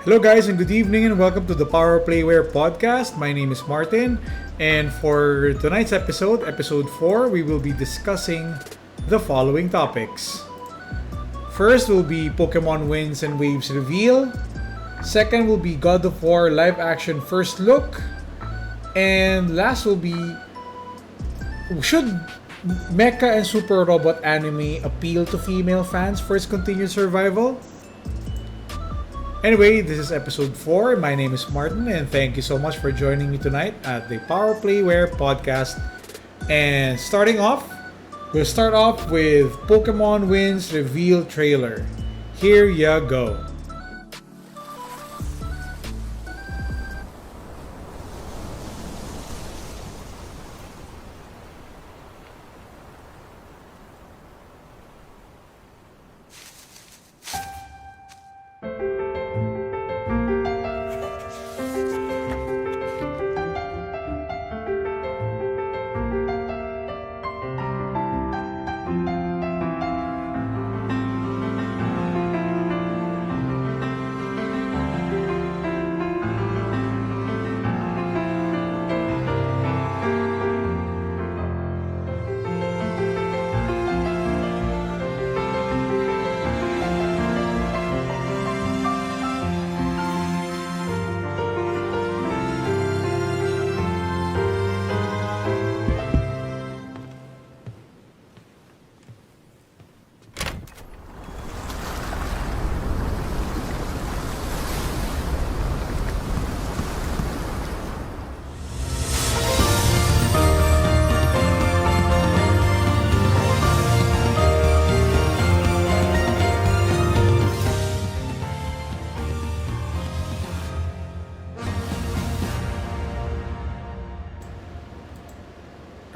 Hello, guys, and good evening, and welcome to the Powerplay Podcast. My name is Martin, and for tonight's episode 4, we will be discussing the following topics. First will be Pokemon Winds and Waves reveal. Second will be God of War live action first look. And last will be, should Mecha and Super Robot anime appeal to female fans for its continued survival? Anyway, this is episode 4. My name is Martin, and thank you so much for joining me tonight at the Powerplay Podcast. And we'll start off with Pokemon Winds reveal trailer. Here ya go.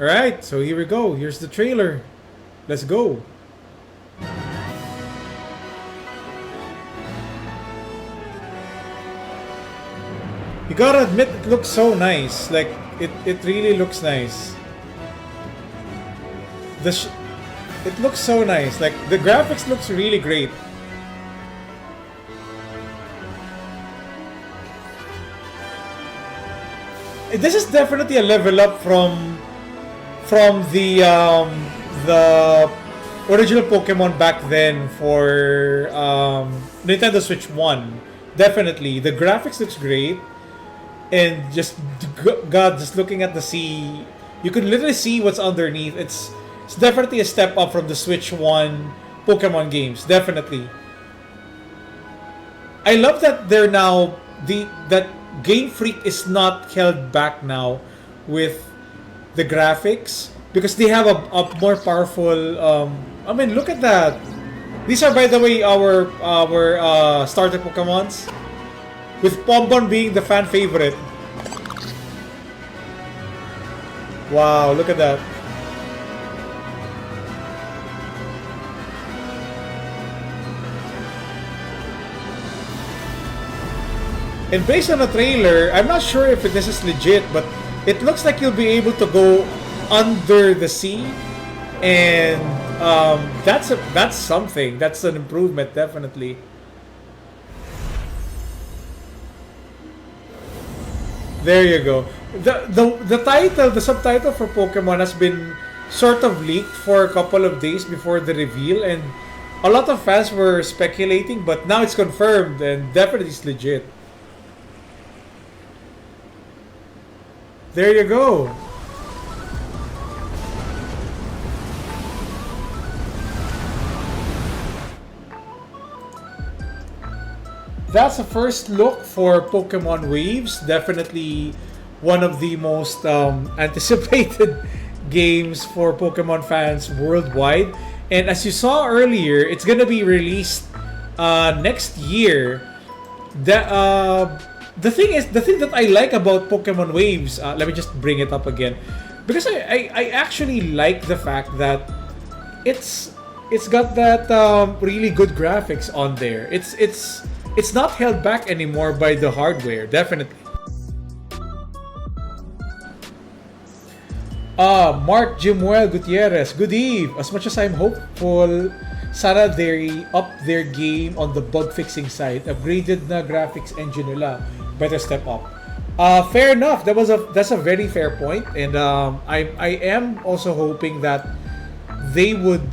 Alright, so here we go. Here's the trailer. Let's go. You gotta admit, it looks so nice. Like, it really looks nice. It looks so nice. Like, the graphics looks really great. This is definitely a level up from the original Pokemon back then for Nintendo Switch 1. Definitely. The graphics looks great. And just looking at the sea, you could literally see what's underneath. It's definitely a step up from the Switch 1 Pokemon games. Definitely. I love that they're now that Game Freak is not held back now with the graphics because they have a more powerful look at that. These are, by the way, our starter Pokemons, with Pombon being the fan favorite. Wow, look at that. And based on the trailer, I'm not sure if this is legit, but it looks like you'll be able to go under the sea, and that's something. That's an improvement, definitely. There you go. The subtitle for Pokemon has been sort of leaked for a couple of days before the reveal, and a lot of fans were speculating, but now it's confirmed and definitely it's legit. There you go. That's a first look for Pokemon Waves. Definitely one of the most anticipated games for Pokemon fans worldwide. And as you saw earlier, it's gonna be released next year. The thing that I like about Pokemon Waves, let me just bring it up again, because I actually like the fact that it's got that really good graphics on there. It's not held back anymore by the hardware, definitely. Mark Jimuel Gutierrez, good eve. As much as I'm hopeful sana they up their game on the bug fixing side. Upgraded na graphics engine nila. Better step up. Fair enough. That's a very fair point, and I am also hoping that they would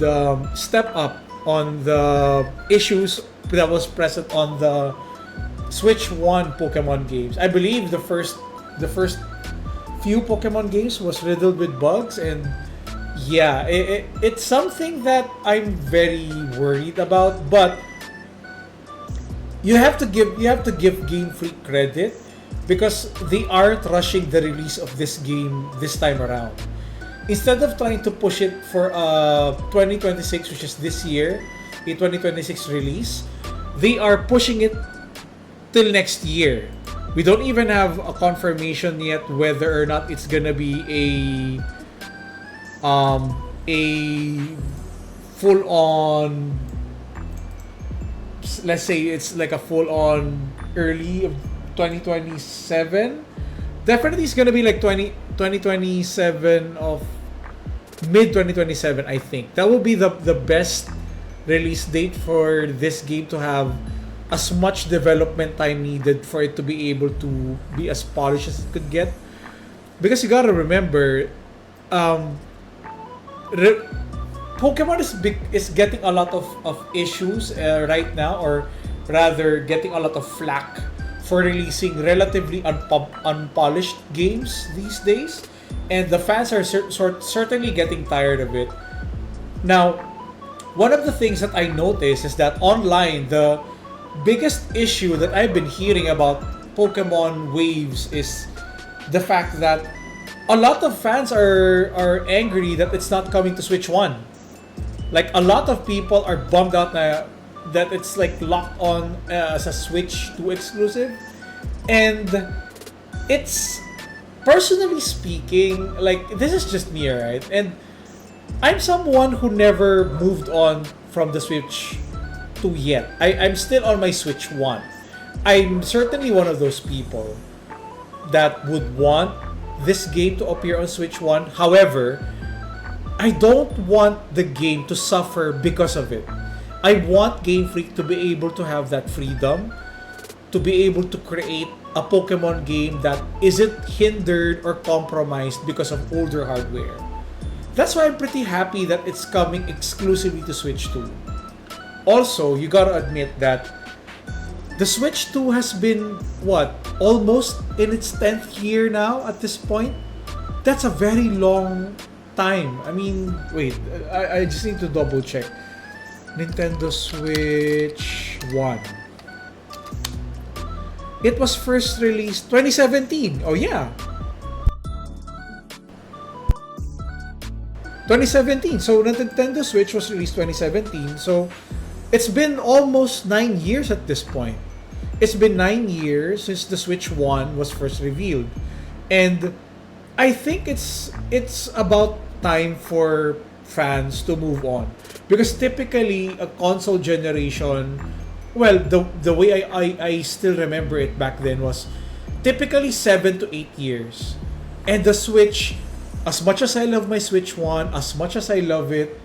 step up on the issues that was present on the Switch 1 Pokemon games. I believe the first few Pokemon games was riddled with bugs, and yeah, it's something that I'm very worried about. But you have to give Game Freak credit because they aren't rushing the release of this game this time around. Instead of trying to push it for 2026, which is this year, a 2026 release, they are pushing it till next year. We don't even have a confirmation yet whether or not it's gonna be a full on, let's say it's like a full on early of 2027. Definitely it's gonna be like 2027 of mid 2027. I think that will be the best release date for this game to have as much development time needed for it to be able to be as polished as it could get. Because you gotta remember, um, re- Pokemon is getting a lot of issues right now, or rather getting a lot of flack for releasing relatively unpolished games these days, and the fans are certainly getting tired of it. Now, one of the things that I noticed is that online, the biggest issue that I've been hearing about Pokemon Waves is the fact that a lot of fans are angry that it's not coming to Switch 1. Like, a lot of people are bummed out that it's like locked on as a Switch 2 exclusive. And it's, personally speaking, like, this is just me, right? And I'm someone who never moved on from the Switch 2 yet. I'm still on my Switch 1. I'm certainly one of those people that would want this game to appear on Switch 1. However, I don't want the game to suffer because of it. I want Game Freak to be able to have that freedom to be able to create a Pokemon game that isn't hindered or compromised because of older hardware. That's why I'm pretty happy that it's coming exclusively to Switch 2. Also, you gotta admit that the Switch 2 has been, what, almost in its 10th year now at this point? That's a very long time. I mean, wait, I just need to double check. Nintendo Switch 1. It was first released 2017. Oh yeah. 2017. So Nintendo Switch was released 2017. So it's been almost 9 years at this point. It's been 9 years since the Switch 1 was first revealed. And I think it's about time for fans to move on. Because typically a console generation, well, the way I still remember it back then was typically 7 to 8 years. And the Switch, as much as I love my Switch 1, as much as I love it,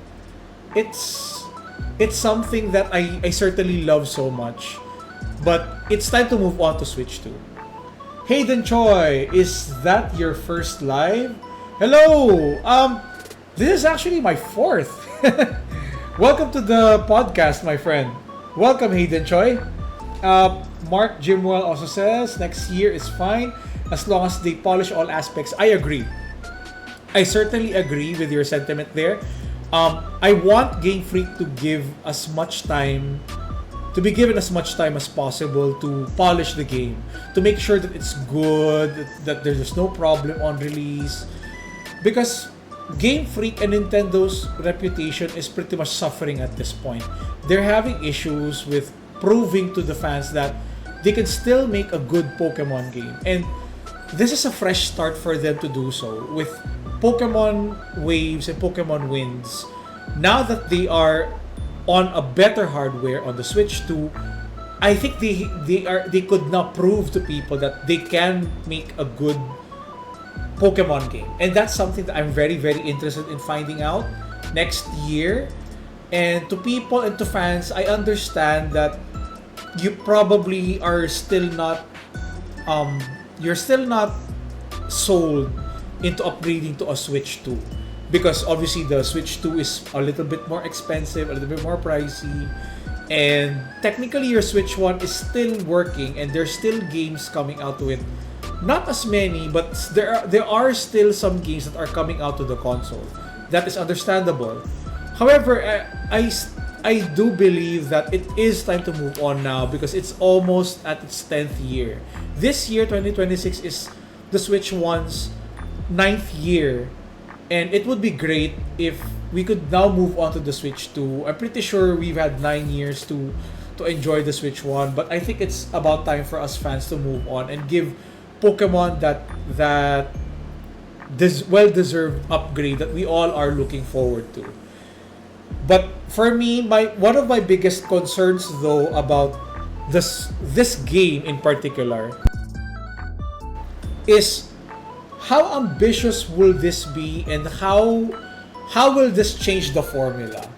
it's something that I certainly love so much. But it's time to move on to Switch 2. Hayden Choi, is that your first live? Hello! This is actually my fourth. Welcome to the podcast, my friend. Welcome, Hayden Choi. Mark Jimwell also says, next year is fine as long as they polish all aspects. I agree. I certainly agree with your sentiment there. I want Game Freak to give as much time, to be given as much time as possible to polish the game, to make sure that it's good, that there's no problem on release. Because Game Freak and Nintendo's reputation is pretty much suffering at this point. They're having issues with proving to the fans that they can still make a good Pokemon game. And this is a fresh start for them to do so with Pokemon Waves and Pokemon Winds. Now that they are on a better hardware on the Switch 2, I think they could now prove to people that they can make a good Pokemon game. And that's something that I'm very, very interested in finding out next year. And to people and to fans, I understand that you probably are still not you're still not sold into upgrading to a Switch 2, because obviously the Switch 2 is a little bit more expensive, a little bit more pricey, and technically your Switch 1 is still working and there's still games coming out to it. Not as many, but there are still some games that are coming out to the console. That is understandable. However, I do believe that it is time to move on now, because it's almost at its 10th year. This year, 2026, is the Switch 1's 9th year. And it would be great if we could now move on to the Switch 2. I'm pretty sure we've had 9 years to enjoy the Switch 1. But I think it's about time for us fans to move on and give Pokemon that this well-deserved upgrade that we all are looking forward to. But for me, one of my biggest concerns though about this game in particular is how ambitious will this be, and how will this change the formula?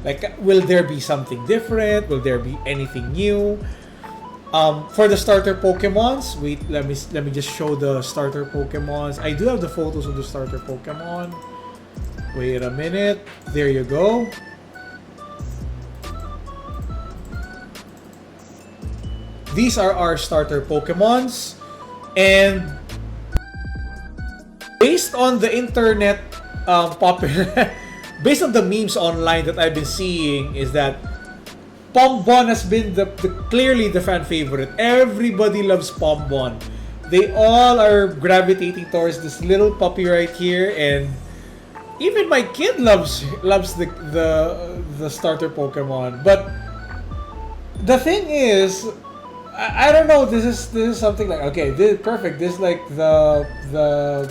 Like, will there be something different? Will there be anything new? For the starter Pokemons, wait, let me just show the starter Pokemons. I do have the photos of the starter Pokemon. Wait a minute. There you go. These are our starter Pokemons, and based on the internet popular based on the memes online that I've been seeing, is that Pombon has been clearly the fan favorite. Everybody loves Pombon. They all are gravitating towards this little puppy right here, and even my kid loves the starter Pokemon. But the thing is, I don't know. This is something like, okay, this perfect. This is like the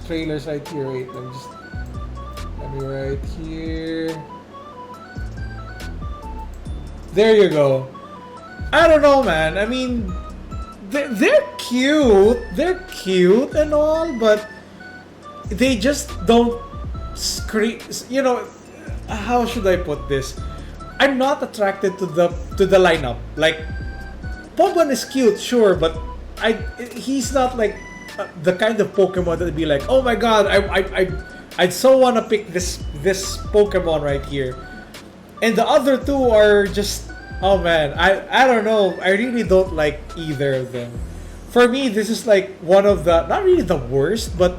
trailers right here. Wait, let me right here. There you go. I don't know, man. I mean, they're cute. They're cute and all, but they just don't scream. You know, how should I put this? I'm not attracted to the lineup. Like, Pombon is cute, sure, but he's not like the kind of Pokemon that would be like, oh my god, I'd so want to pick this Pokemon right here. And the other two are just, oh man, I don't know. I really don't like either of them. For me, this is like one of the, not really the worst, but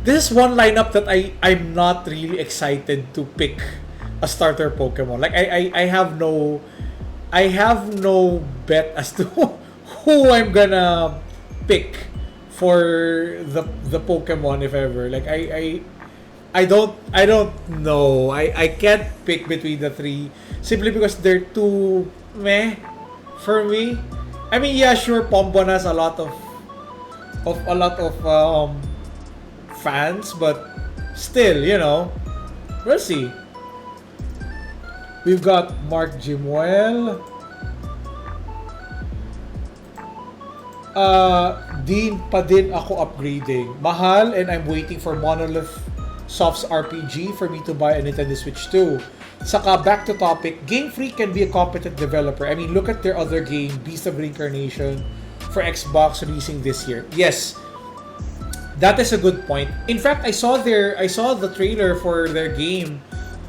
this is one lineup that I'm not really excited to pick a starter Pokemon. Like, I have no bet as to who I'm gonna pick for the Pokemon, if ever. Like, I don't know. I can't pick between the three simply because they're too meh for me. I mean, yeah, sure, Pombon has a lot of fans, but still, you know, we'll see. We've got Mark Jimuel. Din pa din ako upgrading. Mahal, and I'm waiting for Monolith Soft's RPG for me to buy a Nintendo Switch 2. Saka, back to topic, Game Freak can be a competent developer. I mean, look at their other game, Beast of Reincarnation, for Xbox releasing this year. Yes, that is a good point. In fact, I saw the trailer for their game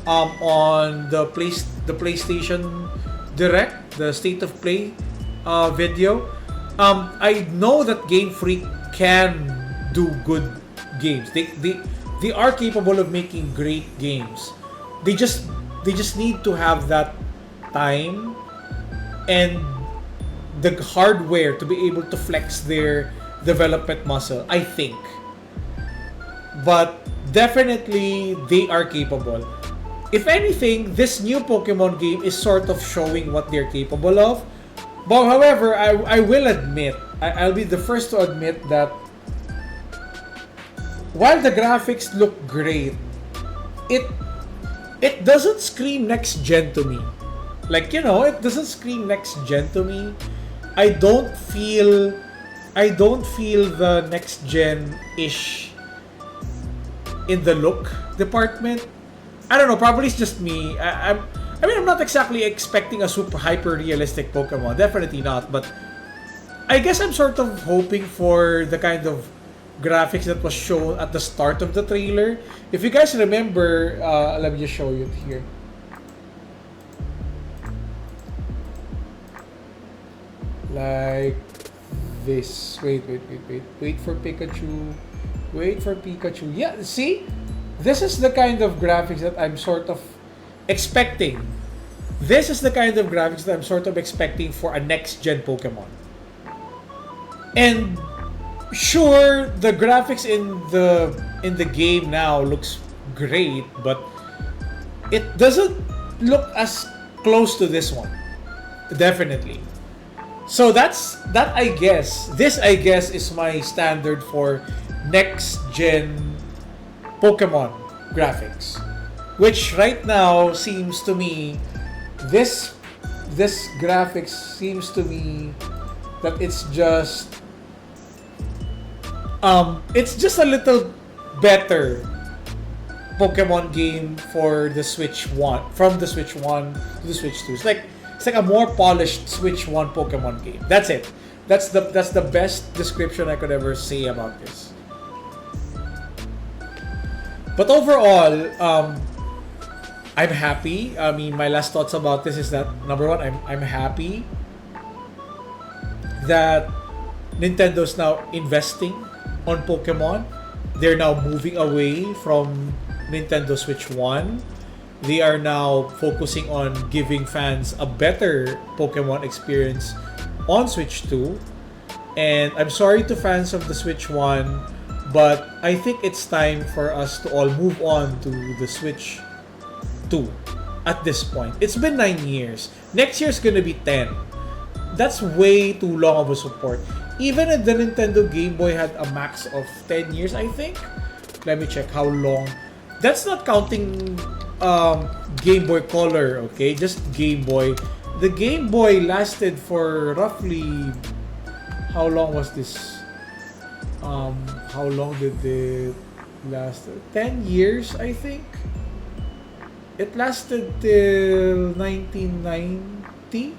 on the PlayStation Direct, the State of Play video. I know that Game Freak can do good games. They are capable of making great games. They just need to have that time and the hardware to be able to flex their development muscle, I think. But definitely they are capable. If anything, this new Pokemon game is sort of showing what they're capable of. But however, I will admit, I'll be the first to admit that while the graphics look great, it doesn't scream next gen to me. Like, you know, it doesn't scream next gen to me. I don't feel the next gen ish in the look department. I don't know, probably it's just me. I mean, I'm not exactly expecting a super hyper realistic Pokemon. Definitely not. But I guess I'm sort of hoping for the kind of graphics that was shown at the start of the trailer. If you guys remember, let me just show you it here. Like this. Wait for Pikachu. Wait for Pikachu. Yeah, see? This is the kind of graphics that I'm sort of expecting. This is the kind of graphics that I'm sort of expecting for a next-gen Pokemon. And sure, the graphics in the game now looks great, but it doesn't look as close to this one. Definitely. So that I guess. This I guess is my standard for next-gen Pokemon graphics. Which right now seems to me, this graphics seems to me that it's just a little better Pokemon game for the Switch 1, from the Switch 1 to the Switch 2. It's like a more polished Switch 1 Pokemon game. That's it. That's the best description I could ever say about this. But overall, I'm happy. I mean, my last thoughts about this is that, number one, I'm happy that Nintendo's now investing on Pokemon. They're now moving away from Nintendo Switch 1. They are now focusing on giving fans a better Pokemon experience on Switch 2. And I'm sorry to fans of the Switch 1, but I think it's time for us to all move on to the Switch 2 at this point. It's been 9 years. Next year's gonna be 10. That's way too long of a support. Even if the Nintendo Game Boy had a max of 10 years, I think. Let me check how long. That's not counting Game Boy Color, okay? Just Game Boy. The Game Boy lasted for roughly... How long was this? How long did it last? 10 years, I think. It lasted till 1990?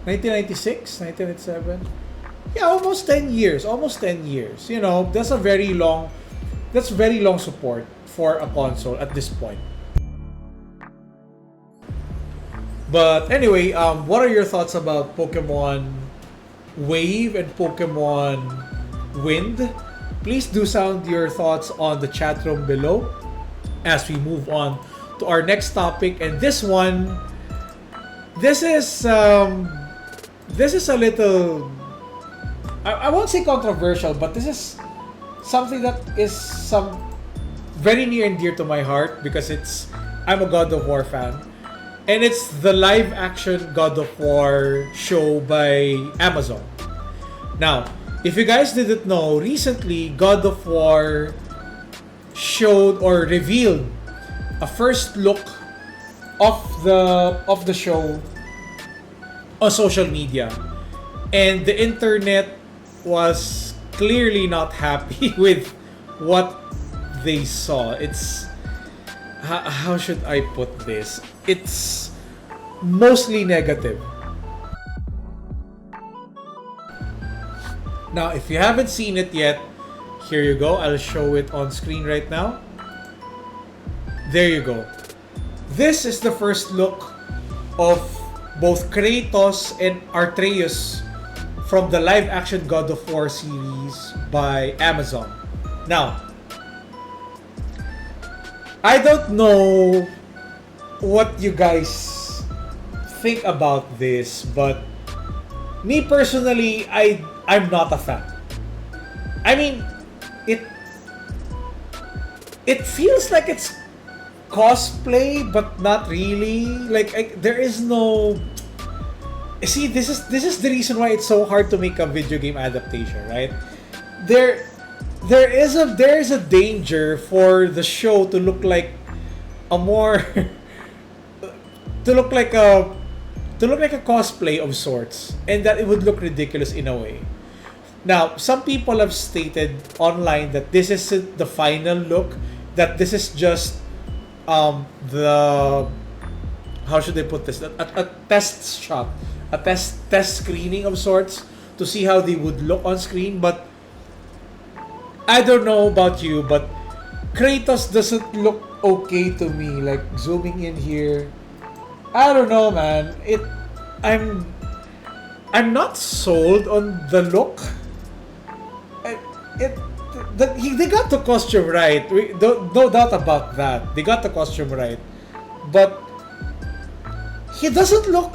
1996? 1997? Yeah, almost 10 years. Almost 10 years. You know, that's very long support for a console at this point. But anyway, what are your thoughts about Pokemon Wave and Pokemon Wind? Please do sound your thoughts on the chat room below as we move on to our next topic. And this is a little, I won't say controversial, but this is something that is very near and dear to my heart because I'm a God of War fan. And it's the live action God of War show by Amazon. Now, if you guys didn't know, recently God of War showed or revealed a first look of the show on social media, and the internet was clearly not happy with what they saw. It's how should I put this? It's mostly negative. Now, if you haven't seen it yet, here you go. I'll show it on screen right now. There you go. This is the first look of both Kratos and Atreus from the live-action God of War series by Amazon. Now, I don't know what you guys think about this, but me personally, I'm not a fan. I mean, it feels like it's cosplay, but not really. Like there is no. See, this is the reason why it's so hard to make a video game adaptation, right? There is a danger for the show to look like a more to look like a cosplay of sorts, and that it would look ridiculous in a way. Now, some people have stated online that this isn't the final look that this is just the, how should I put this? A test shot, a test screening of sorts to see how they would look on screen. But I don't know about you, but Kratos doesn't look okay to me. Like zooming in here, I don't know, man. I'm not sold on the look. They got the costume right. No doubt about that. They got the costume right, but he doesn't look.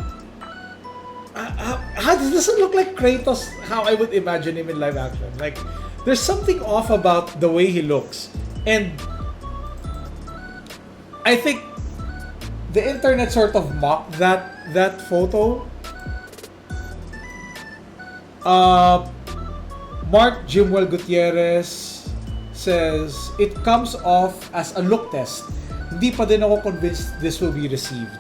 How he doesn't look like Kratos? How I would imagine him in live action. Like, there's something off about the way he looks, and I think the internet sort of mocked that photo. Mark Jimwell Gutierrez says it comes off as a look test. Hindi pa din ako convinced this will be received.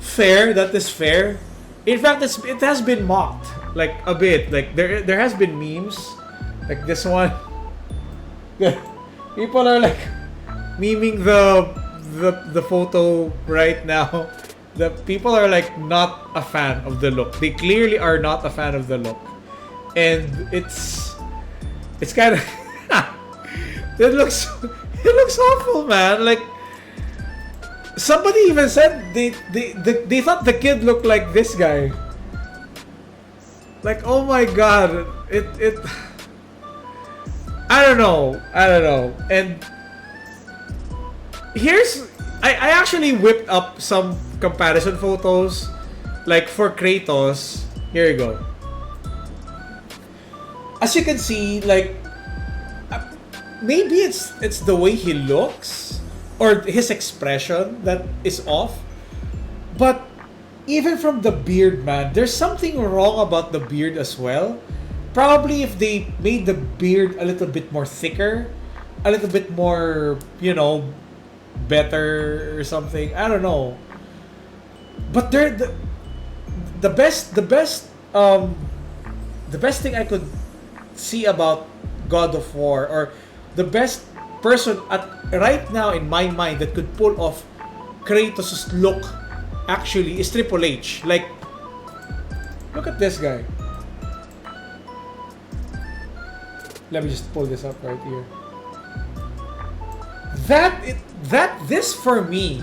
Fair, that is fair. In fact, it has been mocked like a bit. Like there has been memes like this one. People are like memeing the photo right now. The people are like not a fan of the look. They clearly are not a fan of the look. And it's kind of it looks awful, man. Like somebody even said they thought the kid looked like this guy. Like, oh my god, it I don't know. And I actually whipped up some comparison photos, like for Kratos. Here you go. As you can see, like maybe it's the way he looks or his expression that is off. But even from the beard, man, there's something wrong about the beard as well. Probably if they made the beard a little bit more thicker, a little bit more, better or something. I don't know. But the best thing I could see about God of War, or the best person right now in my mind that could pull off Kratos' look actually is Triple H. Like, look at this guy. Let me just pull this up right here. This for me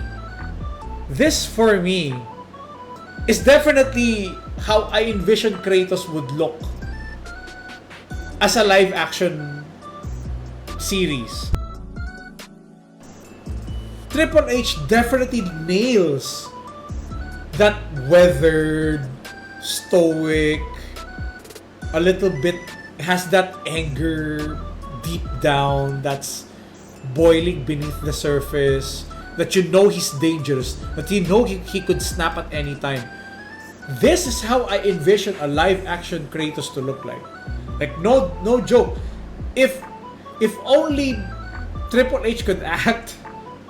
is definitely how I envision Kratos would look as a live action series. Triple H definitely nails that weathered, stoic, a little bit has that anger deep down that's boiling beneath the surface, that he's dangerous, that he could snap at any time. This is how I envision a live action Kratos to look like. Like, no joke. If only Triple H could act,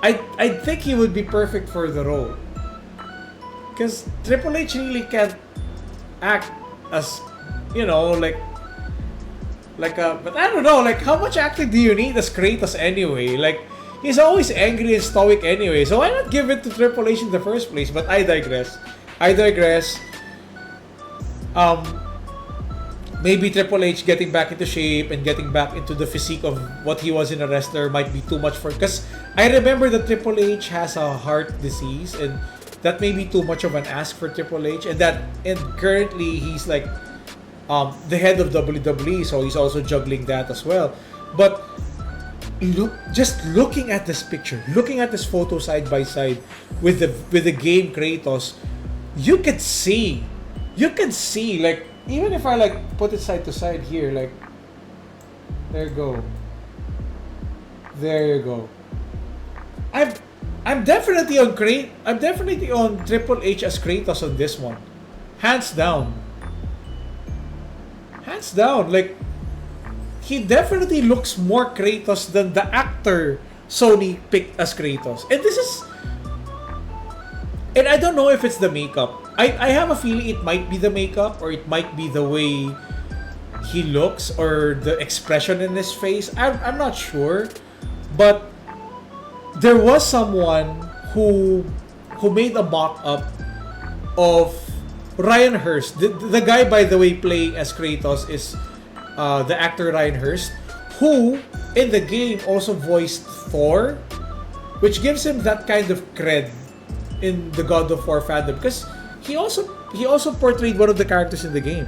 I think he would be perfect for the role. Because Triple H really can't act as, but I don't know, like, how much acting do you need as Kratos anyway? Like, he's always angry and stoic anyway, so why not give it to Triple H in the first place? But I digress. Maybe Triple H getting back into shape and getting back into the physique of what he was in a wrestler might be too much for... Because I remember that Triple H has a heart disease, and that may be too much of an ask for Triple H. And currently he's like the head of WWE, so he's also juggling that as well. But just looking at this picture, looking at this photo side by side with the game Kratos, you can see, like, even if I like put it side to side here, like, there you go. I'm definitely on Triple H as Kratos on this one, hands down. Like, he definitely looks more Kratos than the actor Sony picked as Kratos. And I don't know if it's the makeup. I have a feeling it might be the makeup, or it might be the way he looks, or the expression in his face. I'm not sure. But there was someone who made a mock-up of Ryan Hurst. The guy, by the way, playing as Kratos is the actor Ryan Hurst, who in the game also voiced Thor, which gives him that kind of cred in the God of War fandom because he also portrayed one of the characters in the game.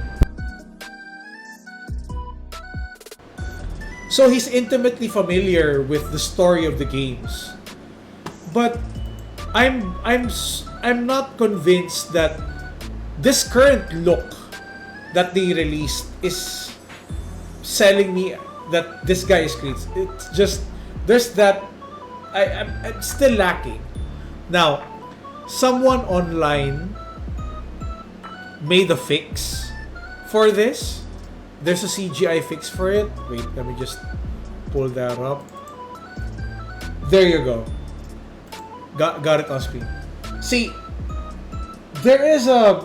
So he's intimately familiar with the story of the games. But I'm not convinced that this current look that they released is selling me that this guy is Kratos. It's just there's that I'm still lacking. Now, someone online made a fix for this. There's a CGI fix for it. Wait, let me just pull that up. There you go. Got it on screen. See, there is a...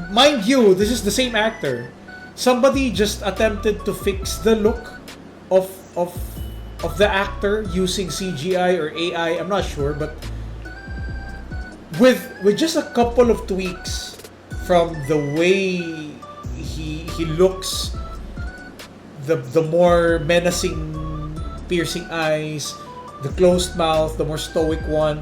Mind you, this is the same actor. Somebody just attempted to fix the look of the actor using CGI or AI. I'm not sure, but with just a couple of tweaks from the way he looks, the more menacing, piercing eyes, the closed mouth, the more stoic one,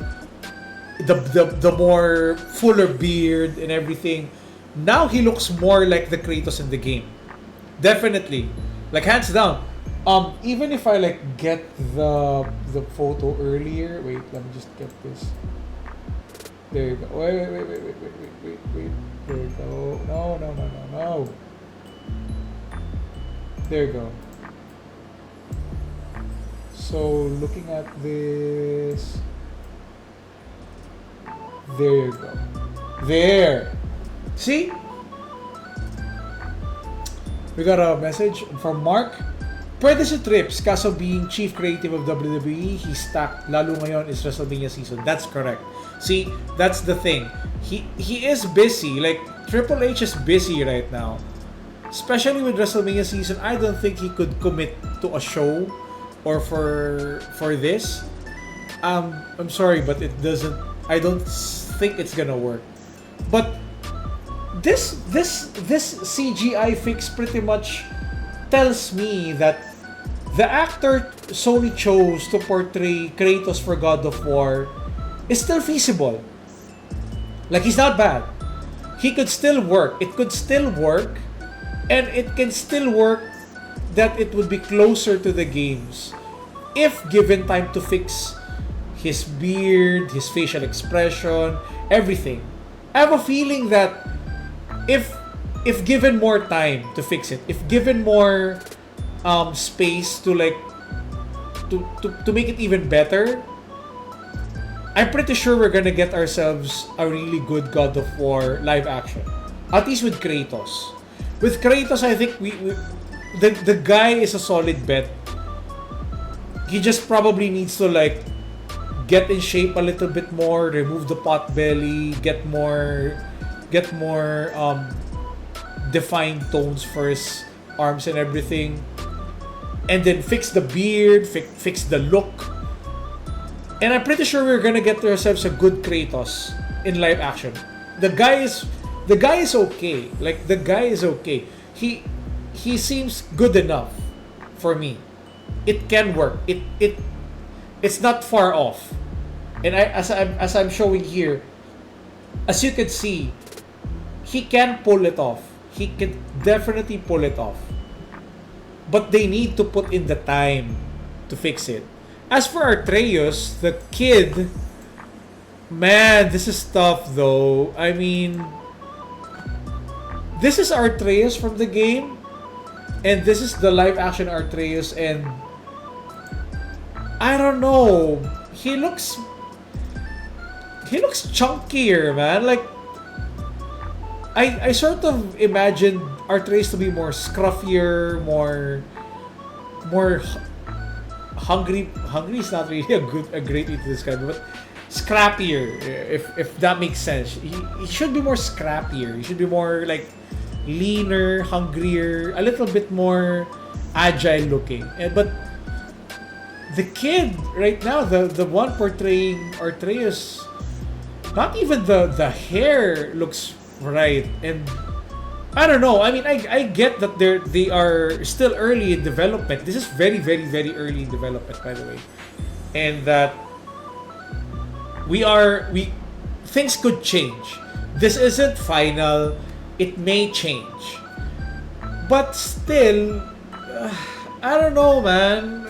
the more fuller beard and everything. Now he looks more like the Kratos in the game. Definitely, like hands down. Even if I like get the photo earlier. Wait, let me just get this. There you go. Wait. There you go. No. There you go. So looking at this, there you go. There. See? We got a message from Mark. Pwede si Trips, kaso being chief creative of WWE, he's stacked. Lalo ngayon is WrestleMania season. That's correct. See, that's the thing. He is busy. Like, Triple H is busy right now. Especially with WrestleMania season, I don't think he could commit to a show or for this. I'm sorry, but it doesn't. I don't think it's gonna work. But this CGI fix pretty much tells me that the actor Sony chose to portray Kratos for God of War is still feasible. Like, he's not bad. He could still work. It could still work. And it can still work that it would be closer to the games if given time to fix his beard, his facial expression, everything. I have a feeling that if given more time to fix it, if given more space to like to make it even better, I'm pretty sure we're gonna get ourselves a really good God of War live action. At least with Kratos. With Kratos, I think the guy is a solid bet. He just probably needs to like get in shape a little bit more, remove the pot belly, get more defined tones for his arms and everything, and then fix the beard, fix the look. And I'm pretty sure we're gonna get ourselves a good Kratos in live action. The guy is okay. Like, the guy is okay. He seems good enough for me. It can work. It's not far off. And as I'm showing here, as you can see, he can pull it off. He can definitely pull it off. But they need to put in the time to fix it. As for Atreus, the kid, man, this is tough though. I mean, this is Atreus from the game, and this is the live action Atreus, and I don't know. He looks chunkier, man. Like, I sort of imagined Atreus to be more scruffier, more hungry. Hungry is not really a great way to describe it, but scrappier, if that makes sense. He should be more scrappier. He should be more like leaner, hungrier, a little bit more agile looking. But the kid right now, the one portraying Artreus, not even the hair looks right. And I don't know. I mean, I get that they are still early in development. This is very, very, very early in development, by the way, and that we things could change. This isn't final. It may change, but still, I don't know, man.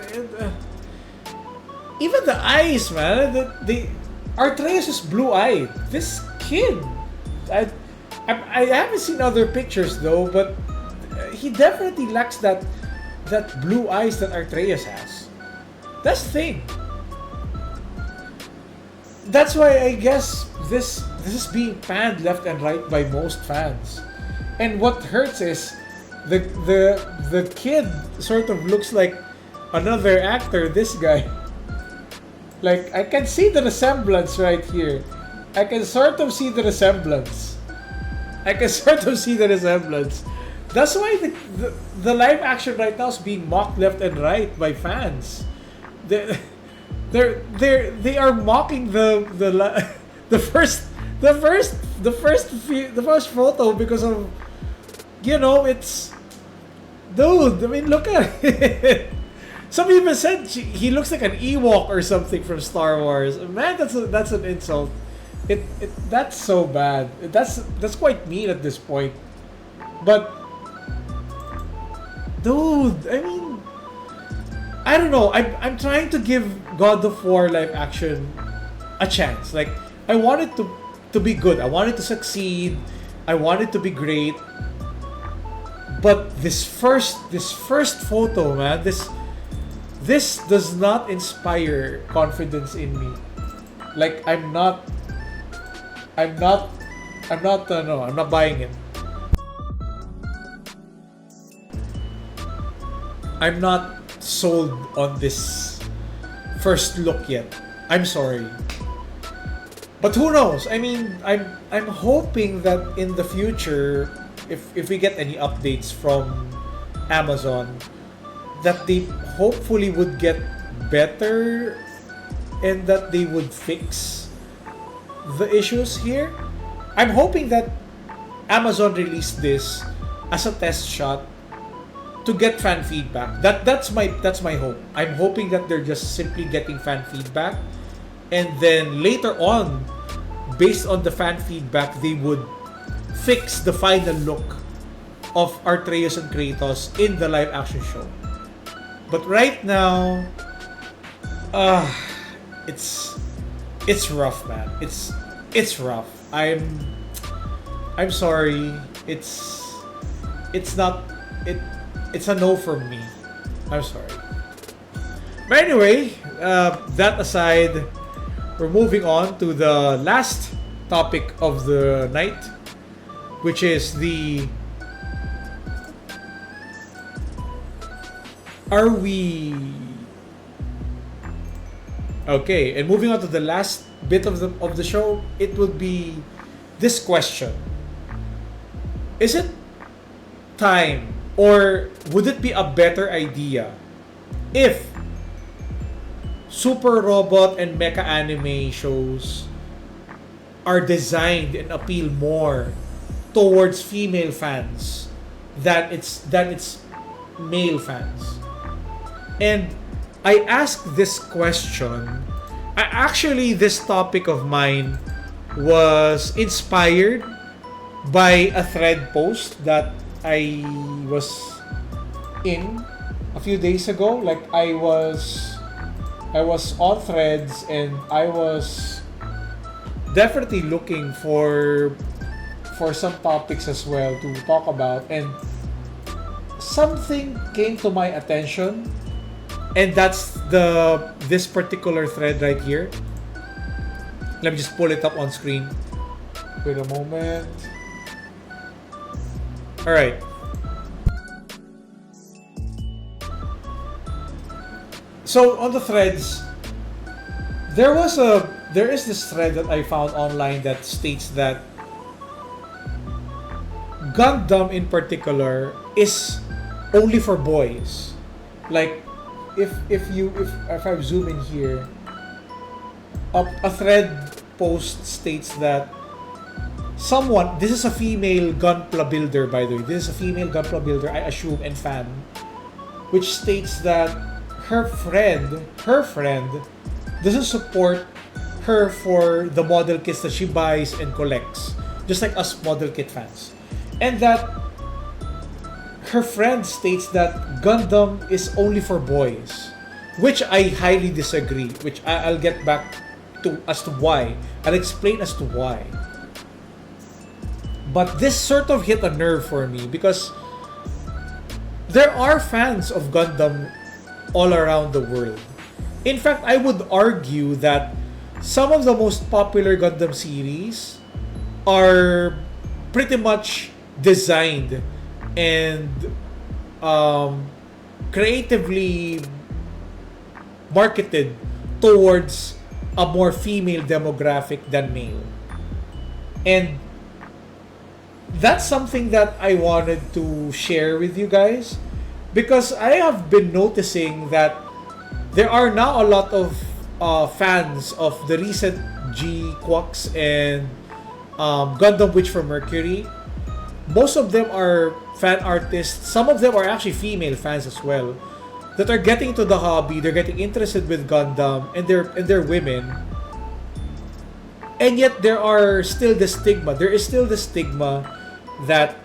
Even the eyes, man. The Artreus is blue-eyed. This kid, I haven't seen other pictures though, but he definitely lacks that blue eyes that Artreus has. That's the thing. That's why I guess this is being panned left and right by most fans. And what hurts is the kid sort of looks like another actor, this guy. Like, I can see the resemblance right here. I can sort of see the resemblance. That's why the live action right now is being mocked left and right by fans. They are mocking the first photo because of, it's, dude. I mean, look at it. Some even said he looks like an Ewok or something from Star Wars. Man, that's an insult. That's so bad. That's quite mean at this point. But dude, I mean, I don't know. I'm trying to give God of War live action a chance. Like, I want it to be good. I want it to succeed. I want it to be great. But this first photo, man, this does not inspire confidence in me. Like, I'm not buying it. I'm not sold on this first look yet. I'm sorry. But who knows? I mean, I'm hoping that in the future, if we get any updates from Amazon, that they hopefully would get better and that they would fix the issues here. I'm hoping that Amazon released this as a test shot to get fan feedback. That's my hope. I'm hoping that they're just simply getting fan feedback, and then later on, based on the fan feedback, they would fix the final look of Artreus and Kratos in the live action show. But right now, it's rough, man. It's rough. I'm sorry. It's a no from me. I'm sorry. But anyway, that aside, we're moving on to the last topic of the night, which is are we okay? And moving on to the last bit of the show, it would be this question: is it time, or would it be a better idea if super robot and mecha anime shows are designed and appeal more towards female fans than it's male fans? And I asked this question. This topic of mine was inspired by a thread post that I was in a few days ago. Like, I was on Threads, and I was definitely looking for some topics as well to talk about, and something came to my attention, and that's this particular thread right here. Let me just pull it up on screen. Wait a moment. All right. So on the threads, there is this thread that I found online that states that Gundam in particular is only for boys. Like, if I zoom in here, a thread post states that someone, this is a female Gunpla builder, by the way, this is a female Gunpla builder, I assume, and fan, which states that her friend doesn't support her for the model kits that she buys and collects, just like us model kit fans. And that her friend states that Gundam is only for boys, which I highly disagree, which I'll get back to as to why. I'll explain as to why. But this sort of hit a nerve for me because there are fans of Gundam all around the world. In fact, I would argue that some of the most popular Gundam series are pretty much designed and creatively marketed towards a more female demographic than male. And that's something that I wanted to share with you guys because I have been noticing that there are now a lot of fans of the recent G-Quacks and Gundam Witch from Mercury. Most of them are fan artists. Some of them are actually female fans as well that are getting into the hobby. They're getting interested with Gundam, and they're women. And yet there is still the stigma that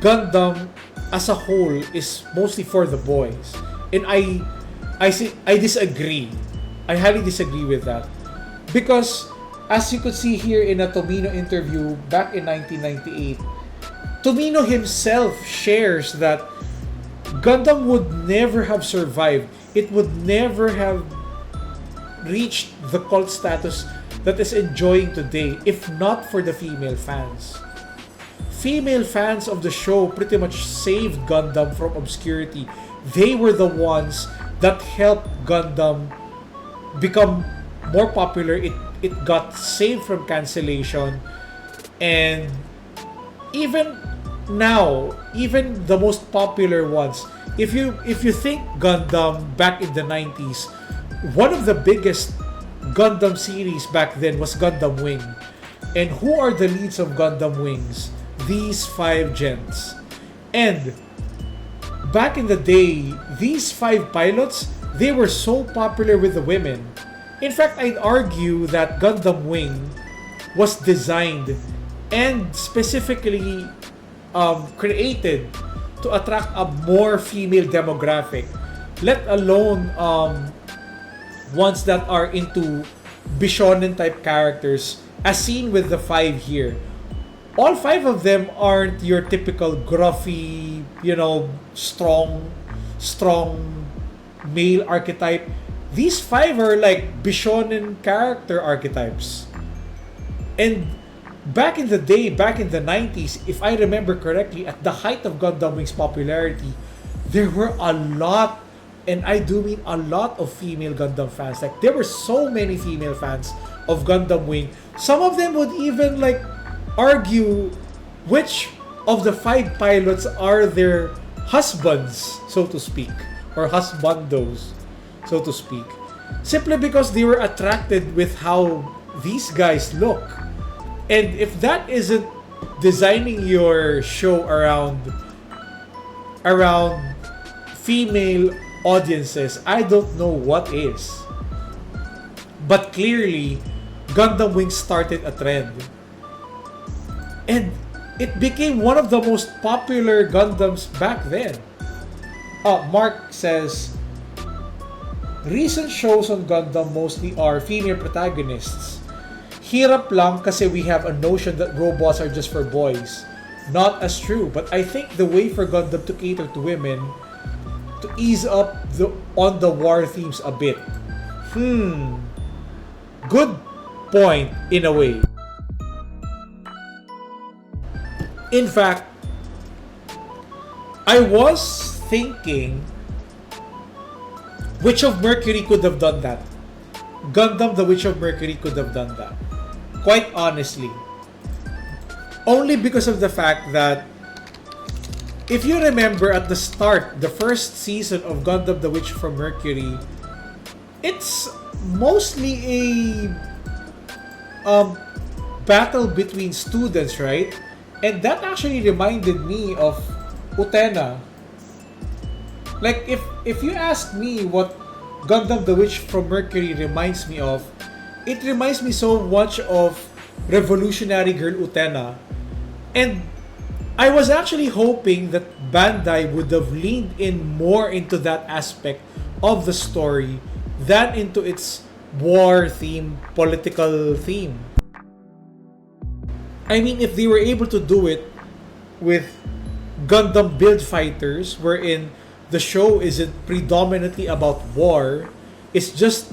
Gundam as a whole is mostly for the boys. And I disagree. I highly disagree with that. Because as you could see here in a Tomino interview back in 1998, Tomino himself shares that Gundam would never have survived. It would never have reached the cult status that is enjoying today if not for the female fans. Female fans of the show pretty much saved Gundam from obscurity. They were the ones that helped Gundam become more popular. It got saved from cancellation, and even now, even the most popular ones, if you think Gundam back in the 90s, one of the biggest Gundam series back then was Gundam Wing. And who are the leads of Gundam Wings? These 5 gents. And back in the day, these 5 pilots, they were so popular with the women. In fact, I'd argue that Gundam Wing was designed and specifically created to attract a more female demographic, let alone ones that are into Bishonen type characters, as seen with the 5 here. All 5 of them aren't your typical gruffy, strong male archetype. These 5 are like Bishonen character archetypes. And back in the day, back in the 90s, if I remember correctly, at the height of Gundam Wing's popularity, there were a lot, and I do mean a lot, of female Gundam fans. Like, there were so many female fans of Gundam Wing. Some of them would even argue which of the 5 pilots are their husbands, so to speak, or husbandos, so to speak, simply because they were attracted with how these guys look. And if that isn't designing your show around female audiences, I don't know what is. But clearly, Gundam Wing started a trend. And it became one of the most popular Gundams back then. Mark says, recent shows on Gundam mostly are female protagonists. Hirap lang kasi we have a notion that robots are just for boys. Not as true, but I think the way for Gundam to cater to women, to ease up on the war themes a bit. Good point in a way. In fact, I was thinking Witch of Mercury could have done that. Gundam the Witch of Mercury could have done that. Quite honestly. Only because of the fact that if you remember at the start, the first season of Gundam The Witch from Mercury, it's mostly a battle between students, right? And that actually reminded me of Utena. Like, if you ask me what Gundam The Witch from Mercury reminds me of, it reminds me so much of Revolutionary Girl Utena. And I was actually hoping that Bandai would have leaned in more into that aspect of the story than into its war theme, political theme. I mean, if they were able to do it with Gundam Build Fighters, wherein the show isn't predominantly about war, it's just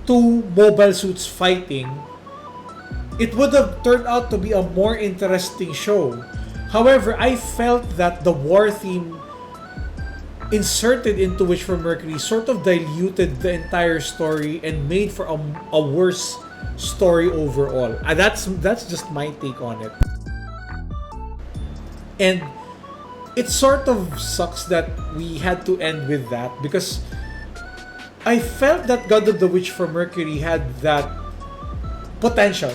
two mobile suits fighting, it would have turned out to be a more interesting show. However, I felt that the war theme inserted into Witch from Mercury sort of diluted the entire story and made for a worse story overall. And that's just my take on it. And it sort of sucks that we had to end with that, because I felt that Gundam The Witch from Mercury had that potential.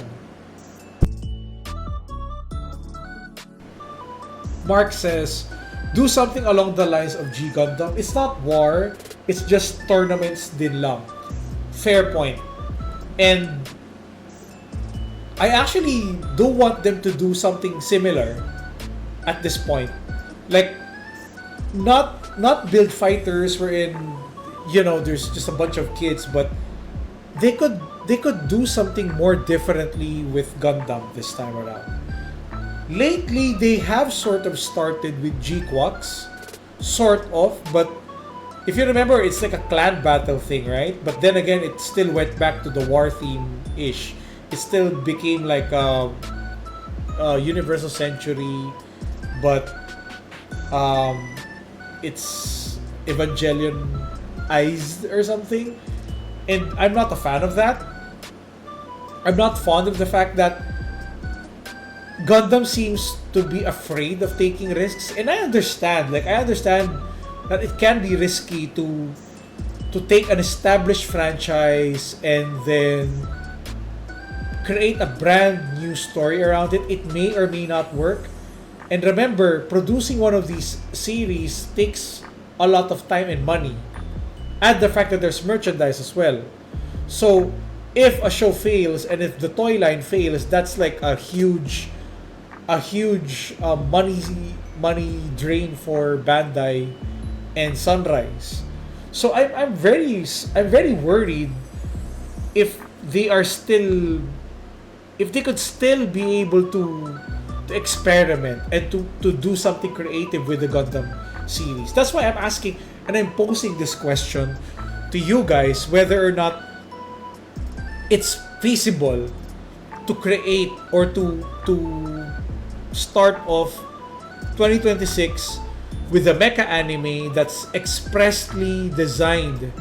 Mark says, do something along the lines of G Gundam. It's not war, it's just tournaments din lang. Fair point. And I actually do want them to do something similar at this point. Like, not build fighters wherein, you know, there's just a bunch of kids, but they could do something more differently with Gundam this time around. Lately, they have sort of started with G-Quacks, sort of, but if you remember, it's like a clan battle thing, right? But then again, it still went back to the war theme-ish. It still became like a Universal Century, but it's Evangelion-ized or something. And I'm not a fan of that. I'm not fond of the fact that Gundam seems to be afraid of taking risks, and I understand that it can be risky to take an established franchise and then create a brand new story around it. It may or may not work. And remember, producing one of these series takes a lot of time and money. Add the fact that there's merchandise as well. So if a show fails and if the toy line fails, that's like a huge money drain for Bandai and Sunrise. So I'm very worried if they could still be able to experiment and to do something creative with the Gundam series. That's why I'm asking and I'm posing this question to you guys, whether or not it's feasible to create or to start off 2026 with a mecha anime that's expressly designed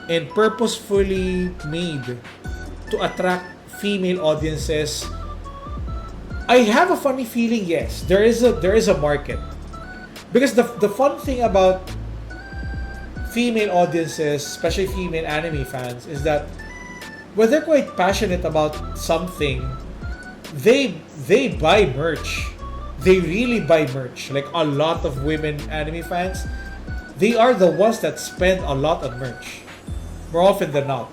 and purposefully made to attract female audiences. I have a funny feeling, yes, there is a market. Because the fun thing about female audiences, especially female anime fans, is that when they're quite passionate about something, they buy merch. They really buy merch. Like a lot of women anime fans, they are the ones that spend a lot on merch, more often than not.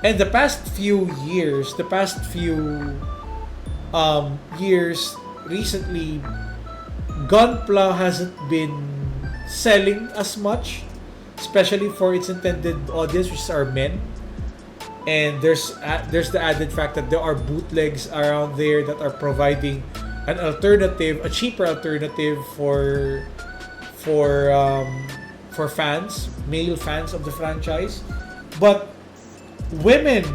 And the past few years, recently, Gunpla hasn't been selling as much, especially for its intended audience, which are men. And there's the added fact that there are bootlegs around there that are providing an alternative, a cheaper alternative for fans, male fans of the franchise. But women,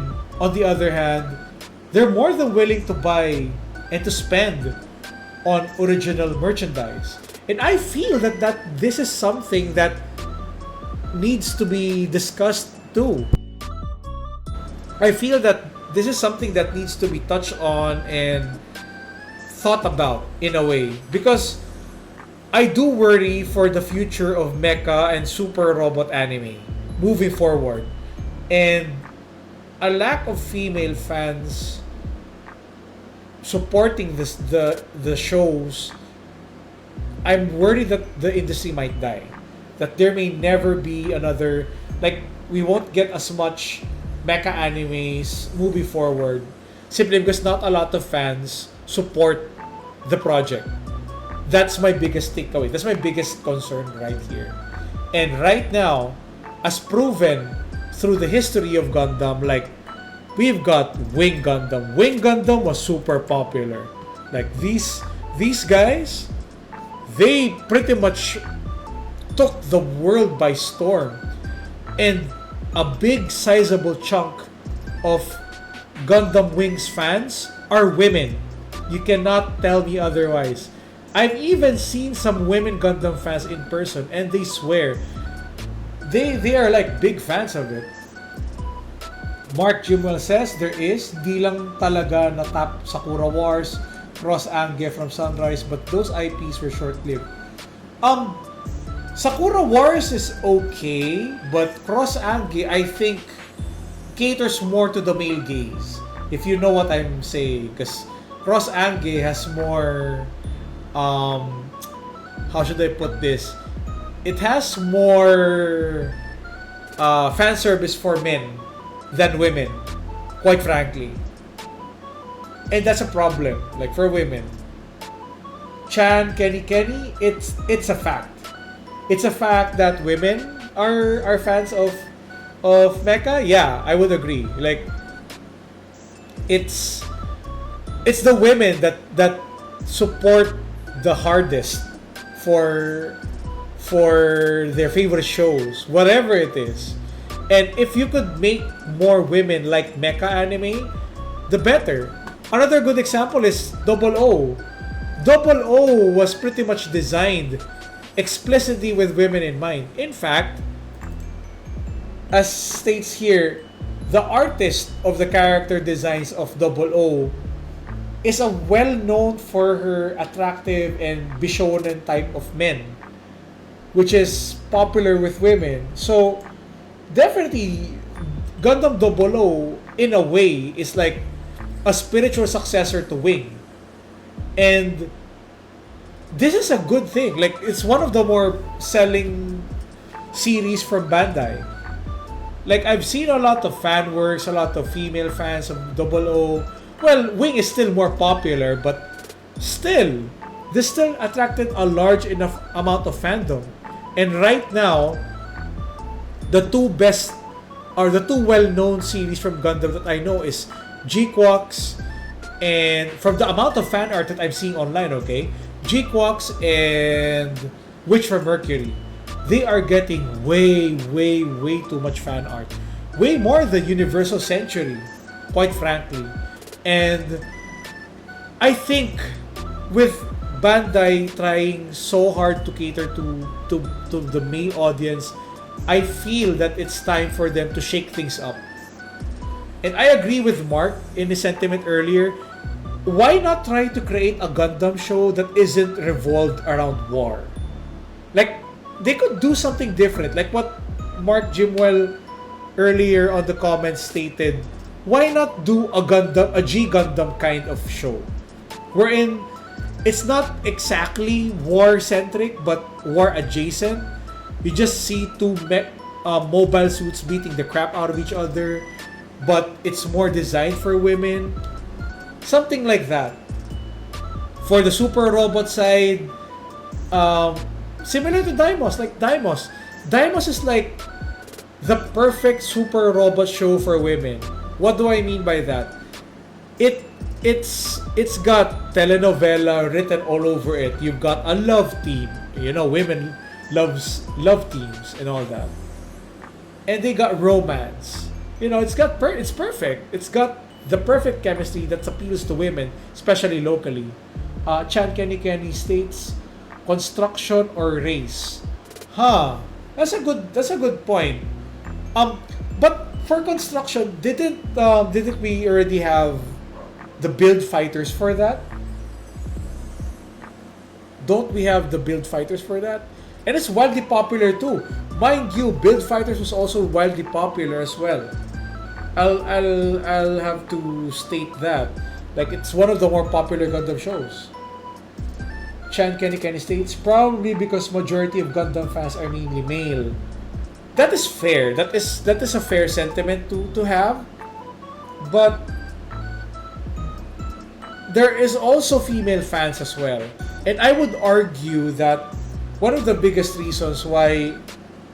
on the other hand, they're more than willing to buy and to spend on original merchandise. And I feel that this is something that needs to be discussed too. I feel that this is something that needs to be touched on and thought about in a way. Because I do worry for the future of mecha and super robot anime moving forward. And a lack of female fans supporting the shows, I'm worried that the industry might die. That there may never be another, like, we won't get as much mecha animes moving forward simply because not a lot of fans support the project. That's my biggest takeaway. That's my biggest concern right here. And right now, as proven through the history of Gundam, like, we've got Wing Gundam. Wing Gundam was super popular. Like, these guys, they pretty much took the world by storm. And a big sizable chunk of Gundam Wings fans are women. You cannot tell me otherwise. I've even seen some women Gundam fans in person, and they swear they are like big fans of it. Mark Jimwell says there is, di lang talaga natap Sakura Wars, Cross Ange from Sunrise, but those IPs were short-lived. Sakura Wars is okay, but Cross Ange, I think, caters more to the male gaze. If you know what I'm saying, because Cross Ange has more, how should I put this? It has more fan service for men than women, quite frankly. And that's a problem, like, for women. Kenny, it's a fact. It's a fact that women are fans of mecha. Yeah, I would agree. Like, it's the women that support the hardest for their favorite shows, whatever it is. And if you could make more women like mecha anime, the better. Another good example is Double O. Double O was pretty much designed explicitly with women in mind. In fact, as states here, the artist of the character designs of Double O is a well-known for her attractive and bishonen type of men, which is popular with women. So, definitely, Gundam Double O, in a way, is like a spiritual successor to Wing. And this is a good thing. Like, it's one of the more selling series from Bandai. Like, I've seen a lot of fan works, a lot of female fans of Double O. Well, Wing is still more popular, but still, this still attracted a large enough amount of fandom. And right now, the two best, or the two well-known series from Gundam that I know is G-Quax, and from the amount of fan art that I'm seeing online, okay, G-Quax and Witch from Mercury, they are getting way too much fan art. Way more than Universal Century, quite frankly. And I think with Bandai trying so hard to cater to the male audience, I feel that it's time for them to shake things up. And I agree with Mark in his sentiment earlier. Why not try to create a Gundam show that isn't revolved around war? Like, they could do something different. Like what Mark Jimwell earlier on the comments stated. Why not do a G Gundam kind of show? Wherein it's not exactly war-centric, but war-adjacent. You just see two mobile suits beating the crap out of each other, but it's more designed for women. Something like that. For the super robot side, similar to Daimos, like Daimos. Daimos is like the perfect super robot show for women. What do I mean by that? It's got telenovela written all over it. You've got a love team. You know, women loves love teams and all that. And they got romance. You know, it's perfect. It's got the perfect chemistry that appeals to women, especially locally. Kenny states, construction or race. That's a good point. But for construction, didn't we already have the build fighters for that? Don't we have the build fighters for that? And it's wildly popular too. Mind you, build fighters was also wildly popular as well. I'll have to state that. Like, it's one of the more popular Gundam shows. Chan Kenny states, probably because majority of Gundam fans are mainly male. That is fair. That is a fair sentiment to have. But there is also female fans as well. And I would argue that one of the biggest reasons why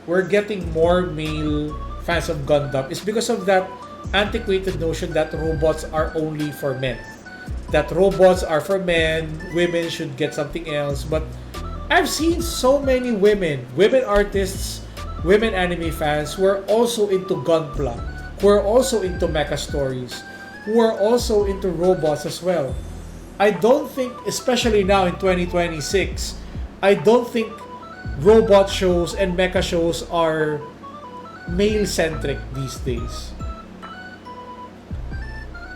we're getting more male fans of Gundam is because of that antiquated notion that robots are only for men. That robots are for men, women should get something else. But I've seen so many women artists, women anime fans who are also into Gunpla, who are also into mecha stories, who are also into robots as well. I don't think, especially now in 2026, I don't think robot shows and mecha shows are male-centric these days.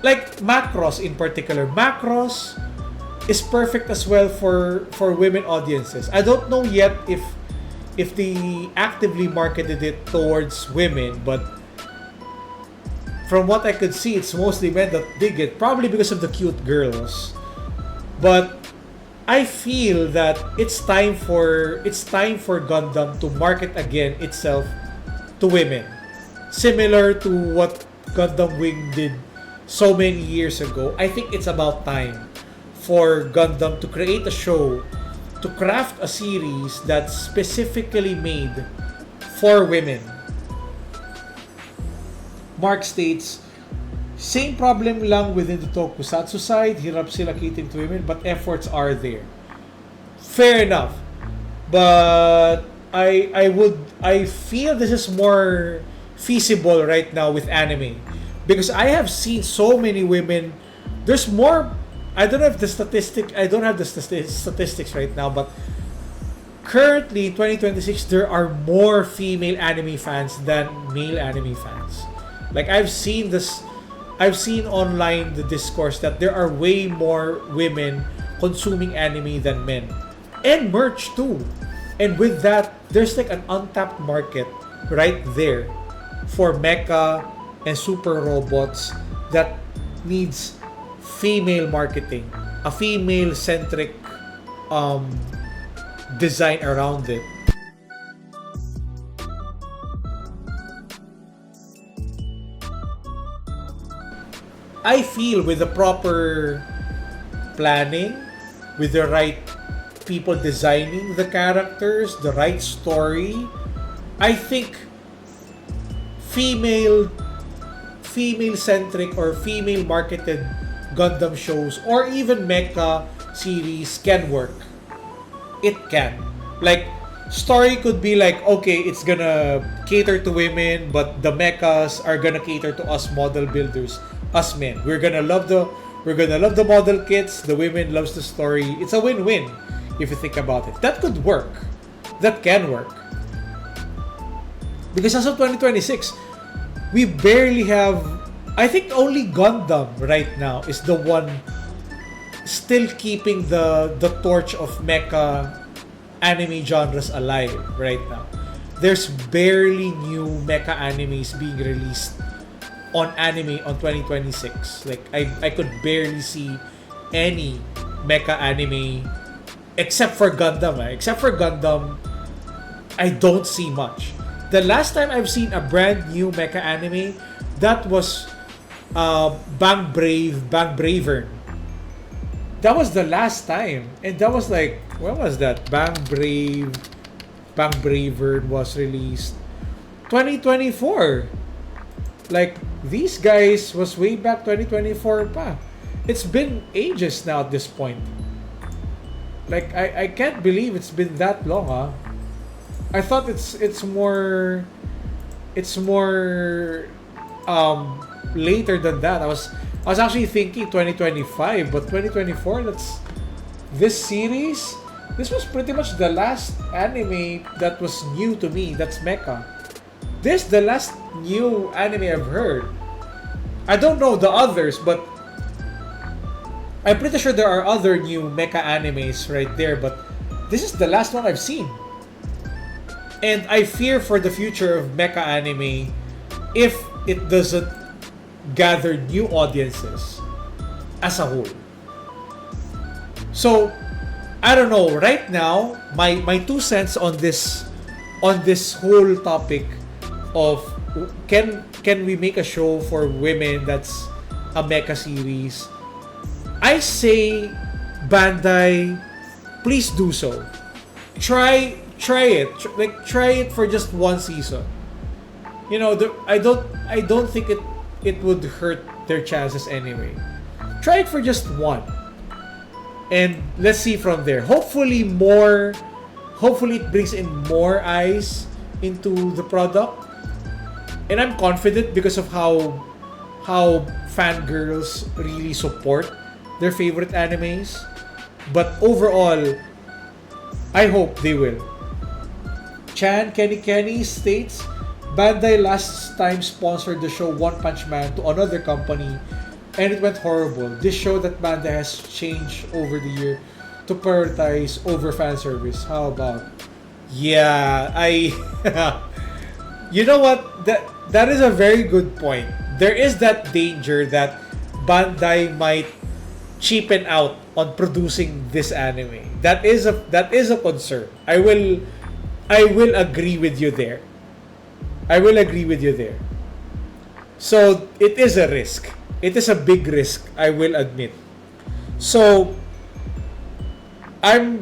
Like Macross in particular. Macross is perfect as well for women audiences. I don't know yet if they actively marketed it towards women, but from what I could see, it's mostly men that dig it, probably because of the cute girls. But I feel that it's time for Gundam to market again itself to women, similar to what Gundam Wing did so many years ago. I think it's about time for Gundam to create a show, to craft a series that's specifically made for women. Mark states, same problem lang within the tokusatsu side, hirap sila catering to women, but efforts are there. Fair enough. But I feel this is more feasible right now with anime. Because I have seen so many women. There's more. I don't have the statistics right now, but currently 2026 there are more female anime fans than male anime fans. Like I've seen online the discourse that there are way more women consuming anime than men, and merch too. And with that, there's like an untapped market right there for mecha and super robots that needs female marketing, a female-centric design around it. I feel with the proper planning, with the right people designing the characters, the right story, I think female-centric or female-marketed Gundam shows or even mecha series can work. It can. Like, story could be like, okay, it's gonna cater to women, but the mechas are gonna cater to us model builders, us men. We're gonna love the model kits, the women loves the story. It's a win-win if you think about it. That could work. That can work. Because as of 2026, we barely have, I think only Gundam right now is the one still keeping the torch of mecha anime genres alive right now. There's barely new mecha animes being released on anime on 2026. Like I could barely see any mecha anime except for Gundam. Except for Gundam, I don't see much. The last time I've seen a brand new mecha anime, that was Bang Bravern. That was the last time, and that was like, when was that? Bang Bravern was released 2024. Like, these guys was way back 2024 pa. It's been ages now at this point. Like, I can't believe it's been that long, huh? I thought it's more later than that. I was actually thinking 2025, but 2024, that's this series. This was pretty much the last anime that was new to me. That's mecha. This the last new anime I've heard. I don't know the others, but I'm pretty sure there are other new mecha animes right there, but this is the last one I've seen. And I fear for the future of mecha anime if it doesn't gather new audiences as a whole. So, I don't know. Right now, my 2 cents on this whole topic of can we make a show for women that's a mecha series? I say, Bandai, please do so. Try it. Try it for just one season. You know, I don't think it would hurt their chances anyway. Try it for just one. And let's see from there. Hopefully it brings in more eyes into the product. And I'm confident because of how fangirls really support their favorite animes. But overall, I hope they will. Kenny states, Bandai last time sponsored the show One Punch Man to another company and it went horrible. This show that Bandai has changed over the year to prioritize over fan service. How about? Yeah, you know what? That is a very good point. There is that danger that Bandai might cheapen out on producing this anime. That is a concern. I will agree with you there. So it is a risk. It is a big risk, I will admit. So I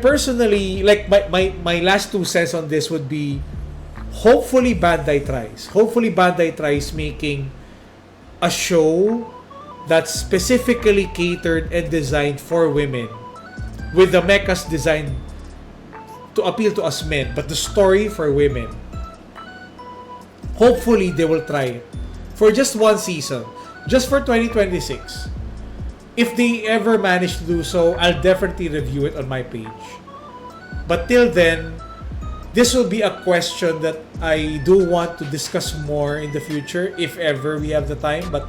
personally, like, my last 2 cents on this would be, hopefully Bandai tries making a show that's specifically catered and designed for women, with the mechas designed to appeal to us men, but the story for women. Hopefully they will try it for just one season, just for 2026. If they ever manage to do so, I'll definitely review it on my page. But till then, this will be a question that I do want to discuss more in the future, if ever we have the time. But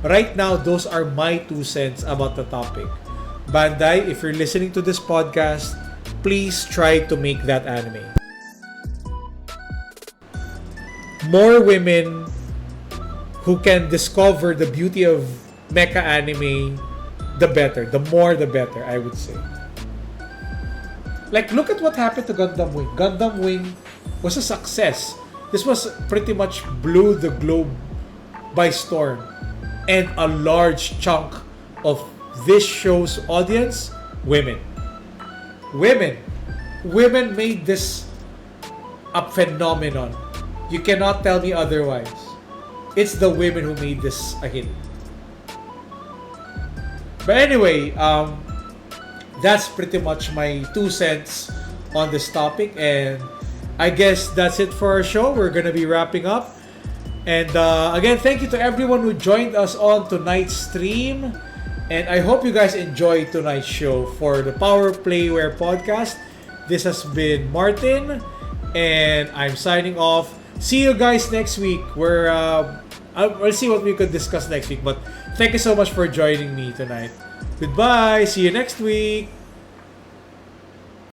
right now, those are my 2 cents about the topic. Bandai, if you're listening to this podcast, please try to make that anime. More women who can discover the beauty of mecha anime, the better. The more, the better, I would say. Like, look at what happened to Gundam Wing. Gundam Wing was a success. This was pretty much blew the globe by storm. And a large chunk of this show's audience, women. Women made this a phenomenon. You cannot tell me otherwise. It's the women who made this a hit. But anyway, that's pretty much my 2 cents on this topic, and I guess that's it for our show. We're gonna be wrapping up, and again, thank you to everyone who joined us on tonight's stream, and I hope you guys enjoyed tonight's show for the Powerplay Podcast. This has been Martin, and I'm signing off. See you guys next week. We'll see what we could discuss next week, but thank you so much for joining me tonight. Goodbye. See you next week.